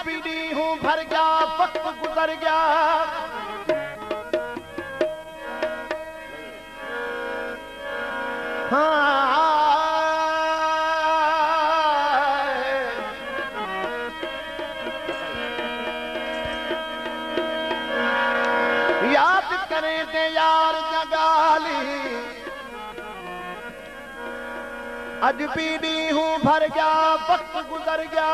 पीढ़ी हूँ भर गया, वक्त गुजर गया। हाँ याद करें ते यार जगाली, अज पीढ़ी हूँ भर गया, वक्त गुजर गया।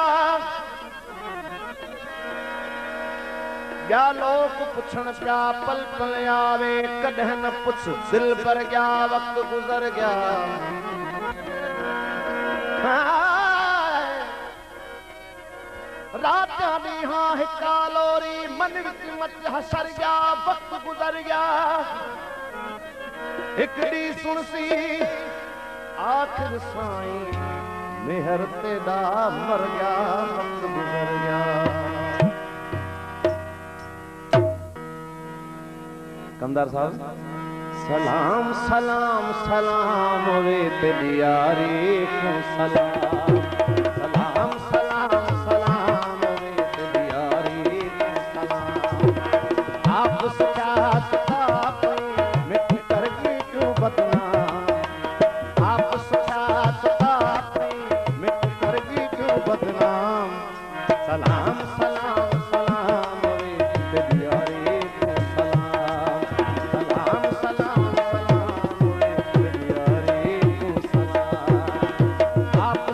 या लोग पुछण पिया पल पल आवे, कॾहिं न पुछ दिल भर गया, वक्त गुजर गया। रात ॾींहां हिका लोरी, मन विच मच हसर गया, वक्त गुजर गया। हिक ॾींहुं सुणसी आखिर साईं, मेहर ते दा मर गया, वक्त गुजर गया। कमदार साहब, सलाम सलाम सलाम वे तेरी यारी को सलाम, सलाम सलाम सलाम वे तेरी यारी को सलाम। आप सुख्यात आप मिट कर क्यों बदनाम, आप सुख्यात आप मिट कर क्यों बदनाम। सलाम सलाम सलाम वे तेरी यारी आप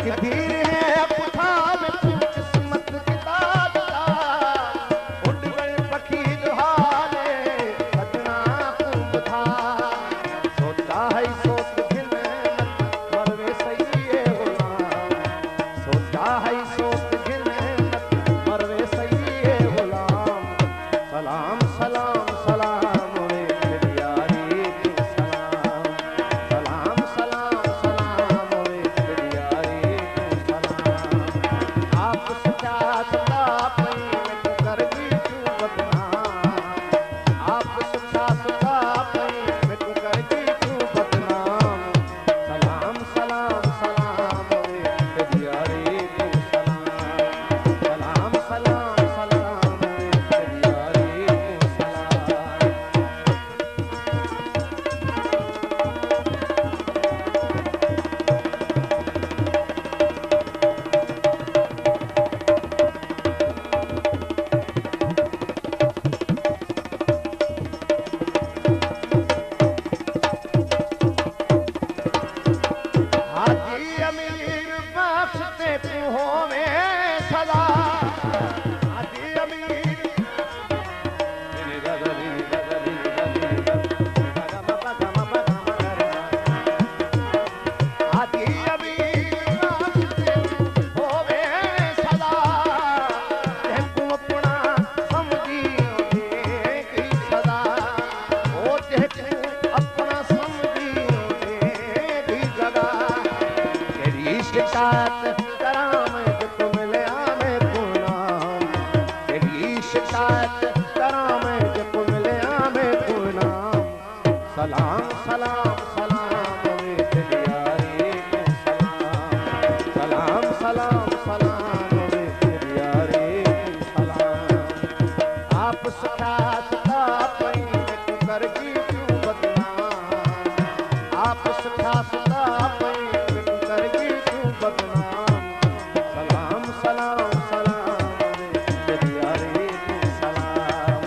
तकदीर है पुठा में तू किस्मत किताब का उड़ गए पखी जो हाले सजना तू बुधा सोचा है सोच घिन मरवे सही है गुलाम सोचा है सोच घिन मरवे सही है गुलाम सलाम सलाम सलाम रे तेरी यारी की सलाम सलाम सलाम सलाम रे तेरी यारी की सलाम आप सच्चा सदा पई में तू करगी क्यों बदनाम आप सच्चा सदा पई में तू करगी क्यों बदनाम सलाम सलाम सलाम रे तेरी यारी की सलाम सलाम सलाम रे तेरी यारी की सलाम हाजी अमीर बख्शते तू होवे सदा हाजी अमीर हाजी अमीर बख्शते तू होवे सदा तेकू अपना समझी की सदा ओ तेकू अपना समझी की जगह तेरी शिकायत कराम जो मिले आमे पूनाम तेरी शिकायत कराम जो मिले आमे पूनाम सलाम सलाम सलाम रे तेरी यारी की सलाम सलाम सलाम रे तेरी यारी की सलाम आप सखा सदा पई में तू करगी क्यों बदनाम आप सखा सदा पई में तू करगी क्यों बदनाम सलाम सलाम सलाम रे तेरी यारी की सलाम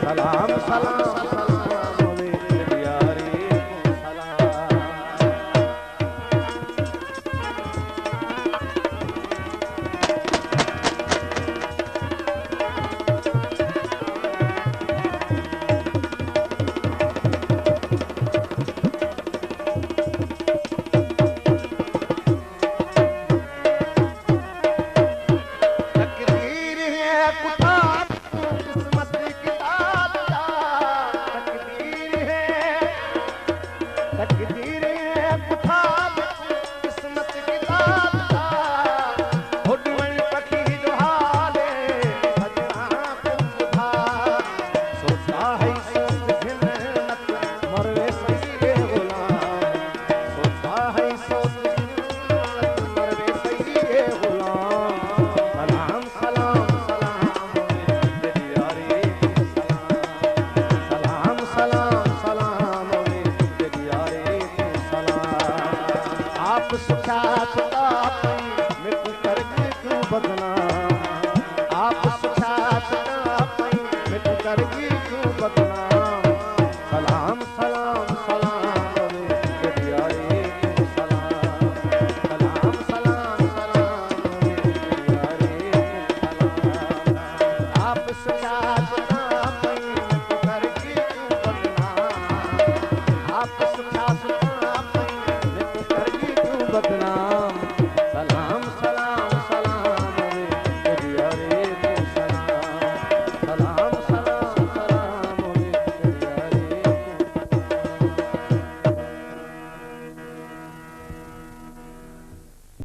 सलाम सलाम सलाम रे तेरी यारी की सलाम तकदीर है पुठा तू किस्मत किताब का तकदीर है पुठा तू किस्मत किताब का हुडवन पखी जो हाले सजना तू बुधा सोचा है सोच घिन मरवे सही है गुलाम सोचा है सोच घिन मरवे सही है गुलाम सलाम सलाम सलाम रे तेरी यारी की सलाम सलाम सलाम रे तेरी यारी की सलाम आप सुखा सदा पई में तू करगी क्यों बदनाम आप सुखा सदा पई में तू करगी क्यों बदनाम सलाम सलाम सलाम रे तेरी यारी की सलाम सलाम सलाम रे तेरी यारी की सलाम आप सच्चा सदा पई में तू करगी क्यों बदनाम आप सच्चा सदा पई में तू करगी क्यों बदनाम